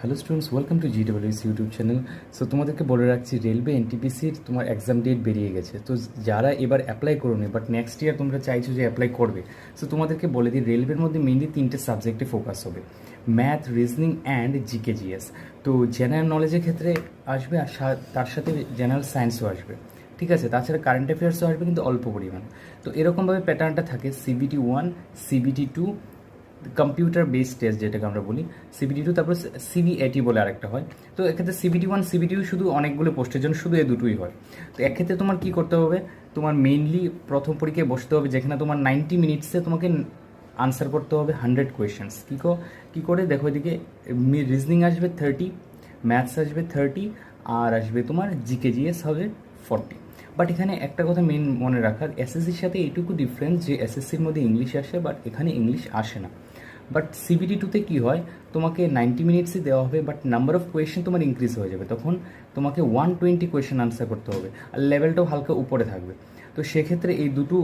Hello students, welcome to GWS YouTube channel. So তোমাদেরকে বলে রাখছি, রেলওয়ে এনটিপিসির তোমার এক্সাম ডেট বেরিয়ে গেছে। তো যারা এবার অ্যাপ্লাই করোনি বাট নেক্সট ইয়ার তোমরা চাইছো যে অ্যাপ্লাই করবে, সো তোমাদেরকে বলে দিই, রেলওয়ের মধ্যে মেনলি 3টে সাবজেক্টে ফোকাস হবে: math, reasoning and GK GS. তো জেনারেল নলেজের ক্ষেত্রে আসবে, আর তার সাথে জেনারেল সায়েন্সও আসবে, ঠিক আছে। তাছাড়া কারেন্ট অ্যাফেয়ার্সও আসবে, কিন্তু অল্প পরিমাণ। তো এরকমভাবে প্যাটার্নটা থাকে: CBT 1, CBT 2, computer base test যেটাকে আমরা বলি, CBT 2, তারপর CBAT বলে আরেকটা হয়। তো এক্ষেত্রে CBT 1, CBT 2 শুধু অনেকগুলো পোস্টের জন্য শুধু এই দুটোই হয়। তো এক্ষেত্রে তোমার কী করতে হবে, তোমার মেইনলি প্রথম পরীক্ষায় বসতে হবে, যেখানে তোমার 90 মিনিটসে তোমাকে আনসার করতে হবে 100 কোয়েশ্চেন্স। কী করে দেখো, এদিকে রিজনিং আসবে 30, ম্যাথস আসবে 30, আর আসবে তোমার জিকে জিএস হবে 40। বাট এখানে একটা কথা মেন মনে রাখার, এসএসসির সাথে এইটুকু ডিফারেন্স যে এসএসসির মধ্যে ইংলিশ আসে, বাট এখানে ইংলিশ আসে না। বাট CBT 2-তে কী হয়, তোমাকে 90 মিনিটসই দেওয়া হবে, বাট নাম্বার অফ কোয়েশ্চেন তোমার ইনক্রিজ হয়ে যাবে। তখন তোমাকে 120 কোয়েশ্চেন আনসার করতে হবে, আর লেভেলটাও হালকা উপরে থাকবে। তো সেক্ষেত্রে এই দুটো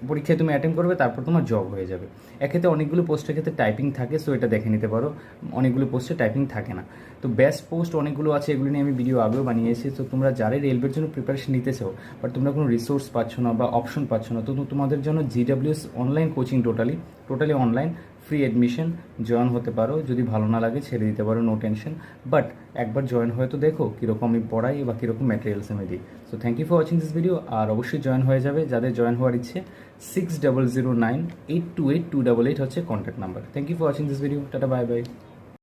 পরীক্ষায় তুমি অ্যাটেম্প করবে, তারপর তোমার জব হয়ে যাবে। এক্ষেত্রে অনেকগুলো পোস্টের ক্ষেত্রে টাইপিং থাকে, সো এটা দেখে নিতে পারো। অনেকগুলো পোস্টে টাইপিং থাকে না। তো বেস্ট পোস্ট অনেকগুলো আছে, এগুলো নিয়ে আমি ভিডিও আগেও বানিয়েছি। তো তোমরা যারাই রেলওয়ের জন্য প্রিপারেশন নিতে চাও, বাট তোমরা কোনো রিসোর্স পাচ্ছ না বা অপশন পাচ্ছ না, তো তোমাদের জন্য GWS online coaching totally online, free admission, join হতে পারো। যদি ভালো না লাগে ছেড়ে দিতে পারো, নো টেনশন। বাট একবার জয়েন হয়ে তো দেখো কীরকম আমি পড়াই বা কীরকম ম্যাটেরিয়ালস আমি দিই। So thank you for watching this video. আর অবশ্যই জয়েন হয়ে যাবে যাদের জয়েন হওয়ার ইচ্ছে। 6009828288 হচ্ছে contact number. Thank you for watching this video. টাটা, বাই বাই।